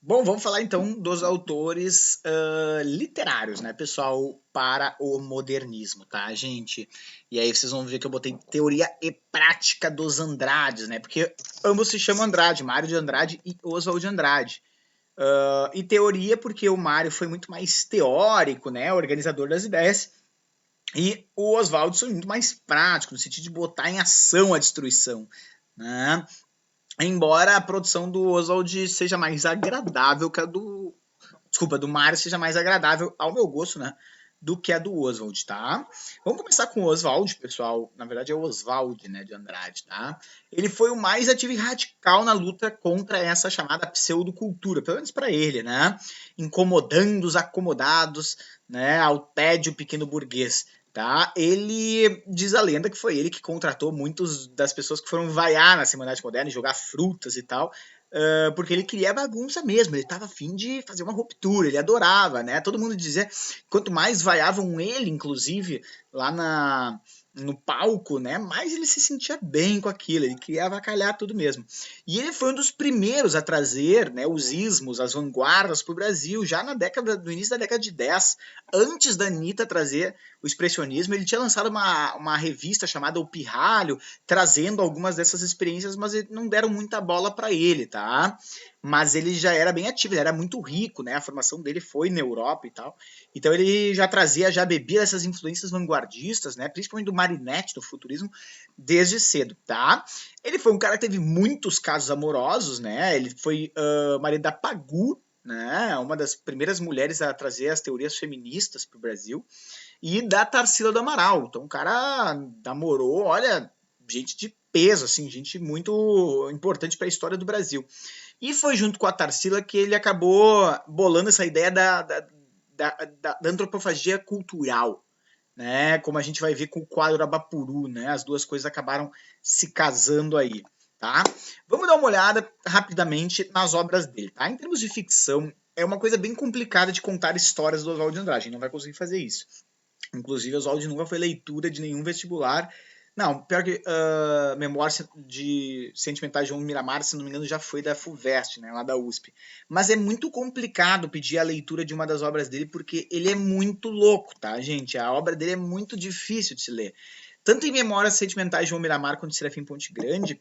Bom, vamos falar então dos autores literários, né, pessoal, para o modernismo, tá, gente? E aí vocês vão ver que eu botei teoria e prática dos Andrades, né? Porque ambos se chamam Andrade, Mário de Andrade e Oswald de Andrade. E teoria porque o Mário foi muito mais teórico, né, organizador das ideias, e o Oswald foi muito mais prático, no sentido de botar em ação a destruição, né? Embora a produção do Oswald seja mais agradável que a do. Desculpa, do Mario seja mais agradável ao meu gosto, né? Do que a do Oswald, tá? Vamos começar com o Oswald, pessoal. Na verdade é o Oswald, né, de Andrade, tá? Ele foi o mais ativo e radical na luta contra essa chamada pseudocultura, pelo menos para ele, né? Incomodando os acomodados, né, ao tédio pequeno burguês. Tá? Ele diz a lenda que foi ele que contratou muitas das pessoas que foram vaiar na Semana Moderna e jogar frutas e tal, porque ele queria bagunça mesmo, ele estava afim de fazer uma ruptura, ele adorava, né? Todo mundo dizia, quanto mais vaiavam ele, inclusive, lá no palco, né? Mais ele se sentia bem com aquilo, ele queria avacalhar tudo mesmo. E ele foi um dos primeiros a trazer, né, os ismos, as vanguardas para o Brasil, já no início da década de 10, antes da Anitta trazer o expressionismo, ele tinha lançado uma revista chamada O Pirralho, trazendo algumas dessas experiências, mas não deram muita bola para ele, tá? Mas ele já era bem ativo, ele era muito rico, né? A formação dele foi na Europa e tal. Então ele já bebia essas influências vanguardistas, né? Principalmente do Marinetti, do futurismo, desde cedo, tá? Ele foi um cara que teve muitos casos amorosos, né? Ele foi marido da Pagu, né? Uma das primeiras mulheres a trazer as teorias feministas para o Brasil, e da Tarsila do Amaral. Então o cara namorou, olha, gente de peso, assim, gente muito importante para a história do Brasil. E foi junto com a Tarsila que ele acabou bolando essa ideia da antropofagia cultural, né? Como a gente vai ver com o quadro Abapuru, né? As duas coisas acabaram se casando aí, tá? Vamos dar uma olhada rapidamente nas obras dele, tá? Em termos de ficção, é uma coisa bem complicada de contar histórias do Oswald de Andrade, a gente não vai conseguir fazer isso. Inclusive, Oswald nunca foi leitura de nenhum vestibular. Não, pior que Memórias de Sentimentais de um Miramar, se não me engano, já foi da FUVEST, né, lá da USP. Mas é muito complicado pedir a leitura de uma das obras dele, porque ele é muito louco, tá, gente? A obra dele é muito difícil de se ler. Tanto em Memórias Sentimentais de um Miramar quanto em Serafim Ponte Grande,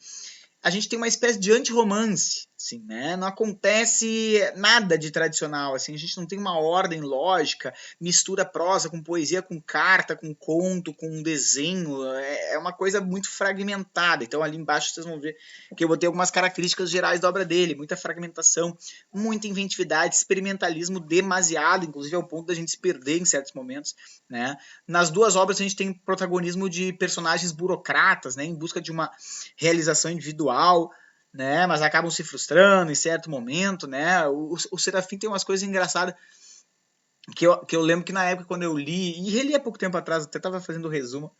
a gente tem uma espécie de anti-romance, assim, né? Não acontece nada de tradicional, assim, a gente não tem uma ordem lógica, mistura prosa com poesia, com carta, com conto, com desenho, é uma coisa muito fragmentada. Então ali embaixo vocês vão ver que eu botei algumas características gerais da obra dele, muita fragmentação, muita inventividade, experimentalismo demasiado, inclusive ao ponto da gente se perder em certos momentos, né? Nas duas obras a gente tem protagonismo de personagens burocratas, né, em busca de uma realização individual, né, mas acabam se frustrando em certo momento, né. O Serafim tem umas coisas engraçadas que eu lembro que na época quando eu li, e reli há pouco tempo atrás, até estava fazendo resumo,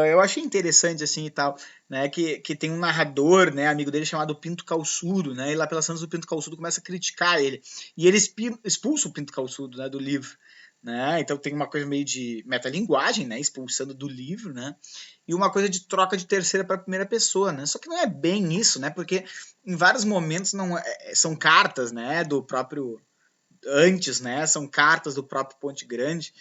eu achei interessante assim e tal, né, que tem um narrador, né, amigo dele chamado Pinto Calçudo, né, e lá pelas Santas o Pinto Calçudo começa a criticar ele, e ele expulsa o Pinto Calçudo, né, do livro, né, então tem uma coisa meio de metalinguagem, né, expulsando do livro, né, e uma coisa de troca de terceira para primeira pessoa, né, só que não é bem isso, né, porque em vários momentos não são cartas, né, do próprio antes, né, são cartas do próprio Ponte Grande,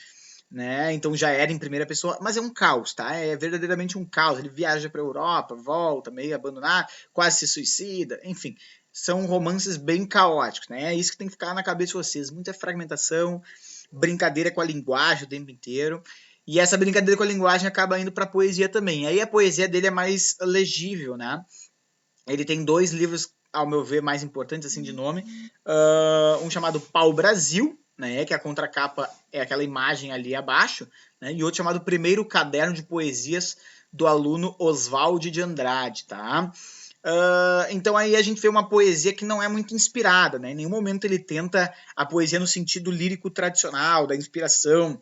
né? Então já era em primeira pessoa, mas é um caos, tá? É verdadeiramente um caos. Ele viaja para a Europa, volta, meio abandonado, quase se suicida, enfim. São romances bem caóticos, né? É isso que tem que ficar na cabeça de vocês. Muita fragmentação, brincadeira com a linguagem o tempo inteiro. E essa brincadeira com a linguagem acaba indo para a poesia também. Aí a poesia dele é mais legível, né? Ele tem dois livros, ao meu ver, mais importantes assim de nome. Um chamado Pau Brasil, né, que a contracapa é aquela imagem ali abaixo, né, e outro chamado Primeiro Caderno de Poesias do aluno Oswald de Andrade, tá? Então aí a gente vê uma poesia que não é muito inspirada, né? Em nenhum momento ele tenta a poesia no sentido lírico tradicional, da inspiração,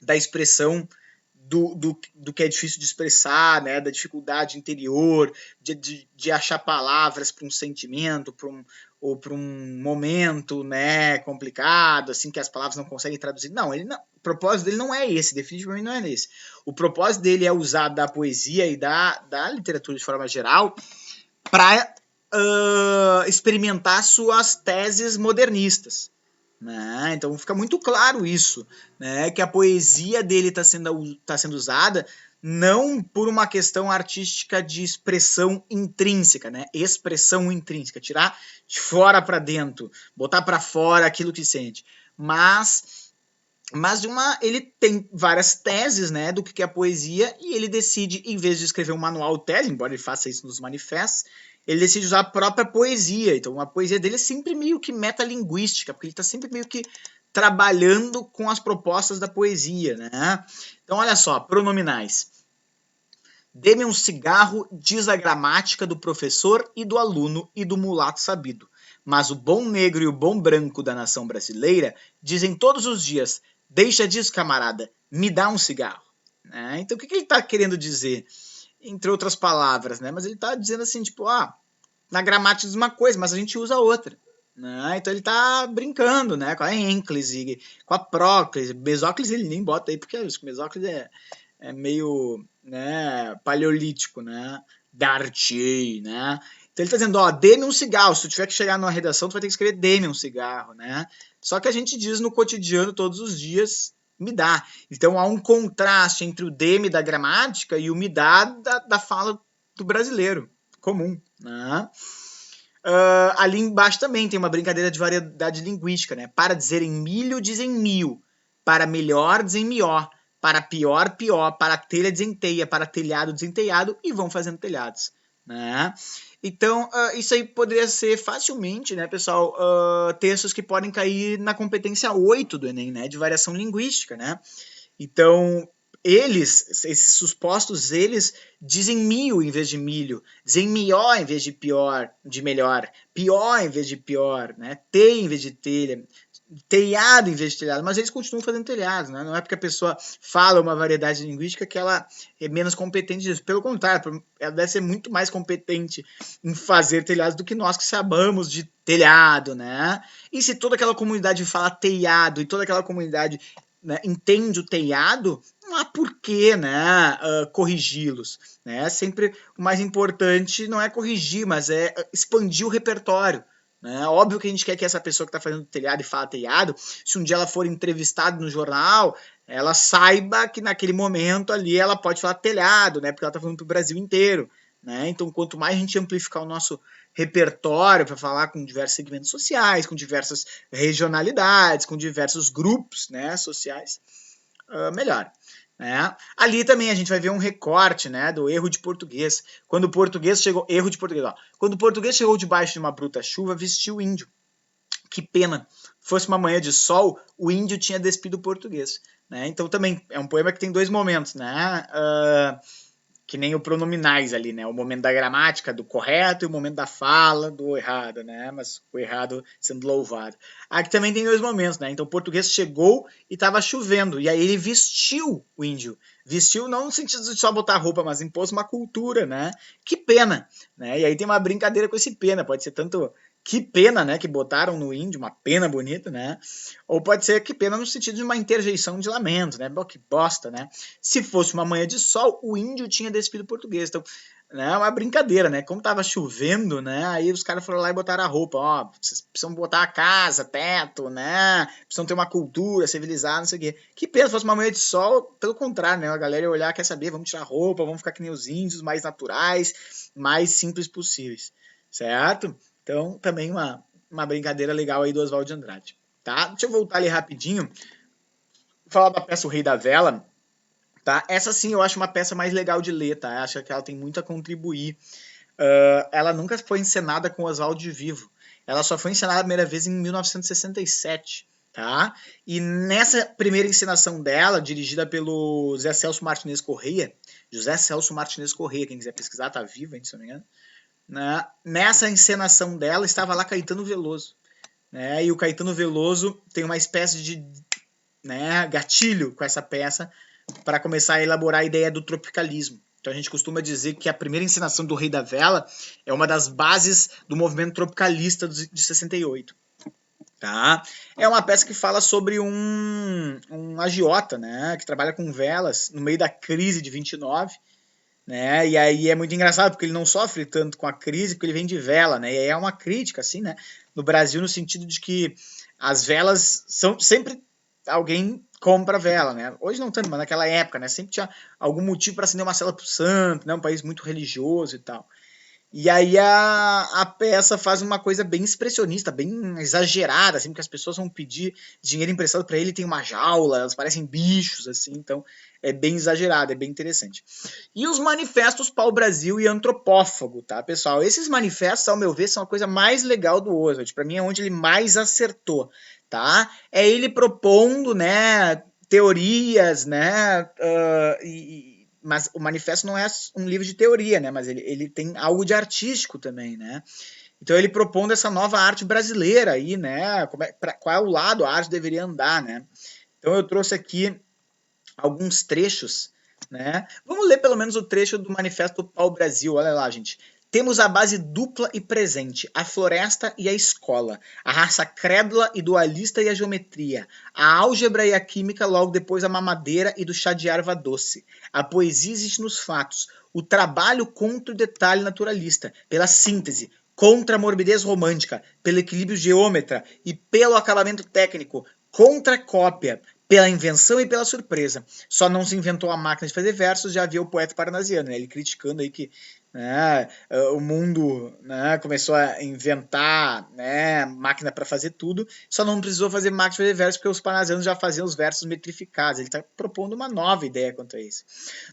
da expressão do que é difícil de expressar, né, da dificuldade interior, de achar palavras para um sentimento, ou para um momento, né, complicado, assim, que as palavras não conseguem traduzir. Não, o propósito dele não é esse, definitivamente não é esse. O propósito dele é usar da poesia e da literatura de forma geral para experimentar suas teses modernistas. Né? Então fica muito claro isso, né? Que a poesia dele está sendo usada não por uma questão artística de expressão intrínseca, né? Expressão intrínseca, tirar de fora para dentro, botar para fora aquilo que sente, mas ele tem várias teses, né, do que é a poesia, e ele decide, em vez de escrever um manual tese, embora ele faça isso nos manifestos, ele decide usar a própria poesia. Então a poesia dele é sempre meio que metalinguística, porque ele está sempre meio que trabalhando com as propostas da poesia, né? Então olha só, pronominais. Dê-me um cigarro, diz a gramática do professor e do aluno e do mulato sabido. Mas o bom negro e o bom branco da nação brasileira dizem todos os dias: deixa disso, camarada, me dá um cigarro. Né? Então o que ele está querendo dizer? Entre outras palavras, né? Mas ele está dizendo assim, tipo, na gramática diz uma coisa, mas a gente usa outra. Né? Então ele está brincando, né? Com a ênclise, com a próclise. Mesóclise ele nem bota aí, porque acho que mesóclise é meio, né, paleolítico, né? Dartier, né? Então ele está dizendo, dê-me um cigarro. Se tu tiver que chegar numa redação, tu vai ter que escrever dê-me um cigarro, né? Só que a gente diz no cotidiano, todos os dias, me dá. Então há um contraste entre o dê-me da gramática e o me dá da fala do brasileiro comum, né? Ali embaixo também tem uma brincadeira de variedade linguística, né? Para dizer em milho, dizem mil. Para melhor, dizem mió. Para pior, pior. Para telha, dizem teia. Para telhado, dizem telhado. E vão fazendo telhados, né? Então, isso aí poderia ser facilmente, né, pessoal, textos que podem cair na competência 8 do Enem, né, de variação linguística, né? Então, esses supostos, eles dizem mil em vez de milho, dizem mió em vez de pior, de melhor, pior em vez de pior, né? Teia em vez de telha, telhado em vez de telhado, mas eles continuam fazendo telhados, né? Não é porque a pessoa fala uma variedade linguística que ela é menos competente disso. Pelo contrário, ela deve ser muito mais competente em fazer telhados do que nós que sabemos de telhado, né? E se toda aquela comunidade fala telhado e toda aquela comunidade, né, entende o telhado, não há porquê, né, corrigi-los. Né? Sempre o mais importante não é corrigir, mas é expandir o repertório. Né? Óbvio que a gente quer que essa pessoa que está fazendo telhado e fala telhado, se um dia ela for entrevistada no jornal, ela saiba que naquele momento ali ela pode falar telhado, né? Porque ela está falando para o Brasil inteiro. Né? Então, quanto mais a gente amplificar o nosso repertório para falar com diversos segmentos sociais, com diversas regionalidades, com diversos grupos, né, sociais, melhor. Né? Ali também a gente vai ver um recorte, né, do erro de português. Quando o português chegou, erro de português, quando o português chegou debaixo de uma bruta chuva, vestiu o índio. Que pena. Fosse uma manhã de sol, o índio tinha despido o português. Né? Então também é um poema que tem dois momentos, né? Que nem o pronominais ali, né? O momento da gramática, do correto, e o momento da fala, do errado, né? Mas o errado sendo louvado. Aqui também tem dois momentos, né? Então o português chegou e estava chovendo, e aí ele vestiu o índio. Vestiu não no sentido de só botar roupa, mas impôs uma cultura, né? Que pena, né? E aí tem uma brincadeira com esse pena, pode ser tanto que pena, né, que botaram no índio, uma pena bonita, né? Ou pode ser que pena no sentido de uma interjeição de lamento, né? Que bosta, né? Se fosse uma manhã de sol, o índio tinha despido o português. Então, né, é uma brincadeira, né? Como tava chovendo, né? Aí os caras foram lá e botaram a roupa, vocês precisam botar a casa, teto, né? Precisam ter uma cultura civilizada, não sei o quê. Que pena, se fosse uma manhã de sol, pelo contrário, né? A galera ia olhar, quer saber, vamos tirar a roupa, vamos ficar que nem os índios, mais naturais, mais simples possíveis, certo? Então, também uma brincadeira legal aí do Oswald de Andrade, tá? Deixa eu voltar ali rapidinho, vou falar da peça O Rei da Vela, tá? Essa sim eu acho uma peça mais legal de ler, tá? Eu acho que ela tem muito a contribuir. Ela nunca foi encenada com Oswald de vivo. Ela só foi encenada a primeira vez em 1967, tá? E nessa primeira encenação dela, dirigida pelo José Celso Martinez Correia, quem quiser pesquisar, tá vivo, hein, se eu não me engano. Né? Nessa encenação dela estava lá Caetano Veloso, né? E o Caetano Veloso tem uma espécie de, né, gatilho com essa peça para começar a elaborar a ideia do tropicalismo. Então a gente costuma dizer que a primeira encenação do Rei da Vela é uma das bases do movimento tropicalista de 68. Tá? É uma peça que fala sobre um agiota, né, que trabalha com velas no meio da crise de 29, né? E aí é muito engraçado, porque ele não sofre tanto com a crise, porque ele vem de vela, né? E aí é uma crítica, assim, né? No Brasil, no sentido de que as velas são sempre alguém compra vela, né? Hoje não tanto, mas naquela época, né? Sempre tinha algum motivo para acender uma cela pro santo, né? Um país muito religioso e tal. E aí a peça faz uma coisa bem expressionista, bem exagerada, assim, porque as pessoas vão pedir dinheiro emprestado para ele, tem uma jaula, elas parecem bichos, assim, então é bem exagerado, é bem interessante. E os manifestos pau-brasil e antropófago, tá, pessoal? Esses manifestos, ao meu ver, são a coisa mais legal do Oswald, para mim é onde ele mais acertou, tá? É ele propondo, né, teorias, né, mas o manifesto não é um livro de teoria, né? Mas ele tem algo de artístico também, né? Então ele propondo essa nova arte brasileira aí, né? Qual é o lado a arte deveria andar, né? Então eu trouxe aqui alguns trechos, né? Vamos ler pelo menos o trecho do Manifesto Pau Brasil. Olha lá, gente. Temos a base dupla e presente, a floresta e a escola, a raça crédula e dualista e a geometria, a álgebra e a química, logo depois a mamadeira e do chá de erva doce. A poesia existe nos fatos, o trabalho contra o detalhe naturalista, pela síntese, contra a morbidez romântica, pelo equilíbrio geômetra e pelo acabamento técnico, contra a cópia, pela invenção e pela surpresa. Só não se inventou a máquina de fazer versos, já havia o poeta parnasiano, né? Ele criticando aí que, né, o mundo, né, começou a inventar, né, máquina para fazer tudo, só não precisou fazer máquina de fazer versos porque os parnasianos já faziam os versos metrificados. Ele está propondo uma nova ideia quanto a isso.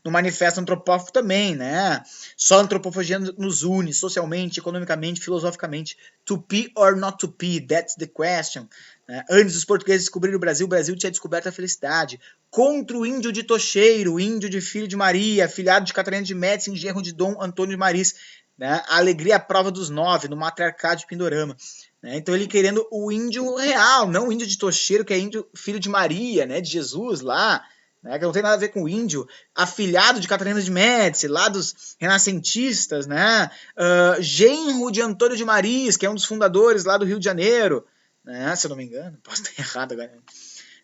No Manifesto Antropófago também, né? Só a antropofagia nos une socialmente, economicamente, filosoficamente. To be or not to be, that's the question. Antes dos portugueses descobrirem o Brasil tinha descoberto a felicidade. Contra o índio de Tocheiro, índio de Filho de Maria, filhado de Catarina de Médici, genro de Dom Antônio de Maris. Né? A alegria à prova dos 9, no matriarcado de Pindorama. Né? Então ele querendo o índio real, não o índio de Tocheiro, que é índio filho de Maria, né? De Jesus lá, né? Que não tem nada a ver com o índio, afilhado de Catarina de Médici, lá dos renascentistas, né? Genro de Antônio de Maris, que é um dos fundadores lá do Rio de Janeiro, né? Se eu não me engano, posso estar errado agora.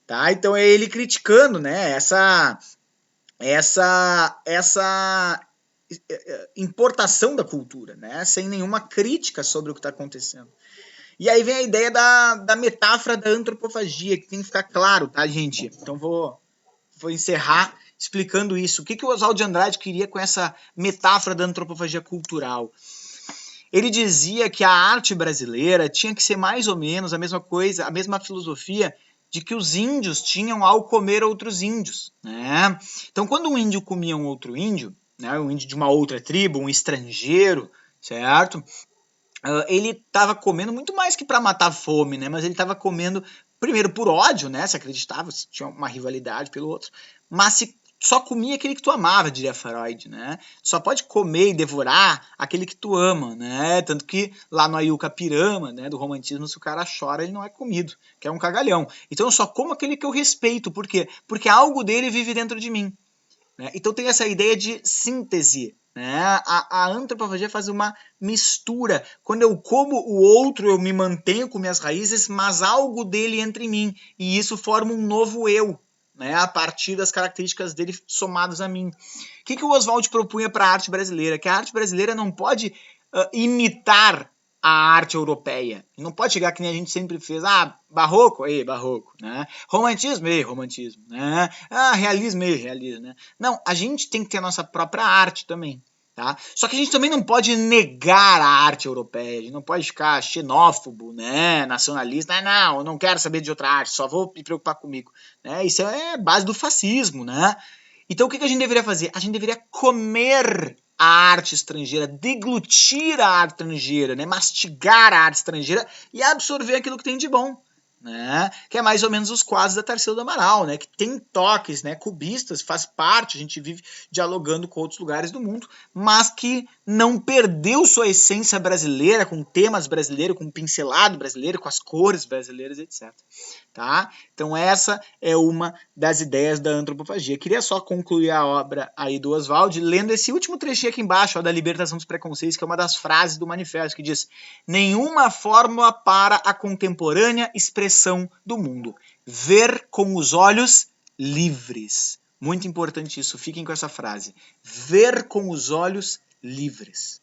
Tá? Então é ele criticando, né? Essa importação da cultura, né? Sem nenhuma crítica sobre o que está acontecendo. E aí vem a ideia da metáfora da antropofagia, que tem que ficar claro, tá, gente? Então vou encerrar explicando isso. O que o Oswald de Andrade queria com essa metáfora da antropofagia cultural? Ele dizia que a arte brasileira tinha que ser mais ou menos a mesma coisa, a mesma filosofia de que os índios tinham ao comer outros índios, né? Então, quando um índio comia um outro índio, né, um índio de uma outra tribo, um estrangeiro, certo? Ele estava comendo muito mais que para matar a fome, né? Mas ele estava comendo primeiro por ódio, né? Se acreditava, se tinha uma rivalidade pelo outro, mas se só comia aquele que tu amava, diria Freud, né? Só pode comer e devorar aquele que tu ama, né? Tanto que lá no Ayuca Pirama, né, do romantismo, se o cara chora, ele não é comido, que é um cagalhão. Então eu só como aquele que eu respeito, por quê? Porque algo dele vive dentro de mim. Né? Então tem essa ideia de síntese. Né? A antropofagia faz uma mistura. Quando eu como o outro, eu me mantenho com minhas raízes, mas algo dele entra em mim. E isso forma um novo eu, né? A partir das características dele somadas a mim. O que o Oswald propunha para a arte brasileira? Que a arte brasileira não pode imitar a arte europeia. Não pode chegar que nem a gente sempre fez. Ah, barroco, aí, barroco. Né? Romantismo, aí, romantismo. Né? Ah, realismo, aí, realismo. Né? Não, a gente tem que ter a nossa própria arte também. Tá? Só que a gente também não pode negar a arte europeia, a gente não pode ficar xenófobo, né, nacionalista, não, eu não quero saber de outra arte, só vou me preocupar comigo. Né? Isso é base do fascismo, né? Então o que a gente deveria fazer? A gente deveria comer a arte estrangeira, deglutir a arte estrangeira, né? Mastigar a arte estrangeira e absorver aquilo que tem de bom. Né? Que é mais ou menos os quadros da Tarsila do Amaral, né? Que tem toques, né? Cubistas, faz parte, a gente vive dialogando com outros lugares do mundo, mas que não perdeu sua essência brasileira, com temas brasileiros, com pincelado brasileiro, com as cores brasileiras, etc. Tá? Então essa é uma das ideias da antropofagia. Queria só concluir a obra aí do Oswald lendo esse último trechinho aqui embaixo, ó, da libertação dos preconceitos, que é uma das frases do manifesto, que diz: nenhuma fórmula para a contemporânea expressão do mundo. Ver com os olhos livres. Muito importante isso, fiquem com essa frase. Ver com os olhos livres.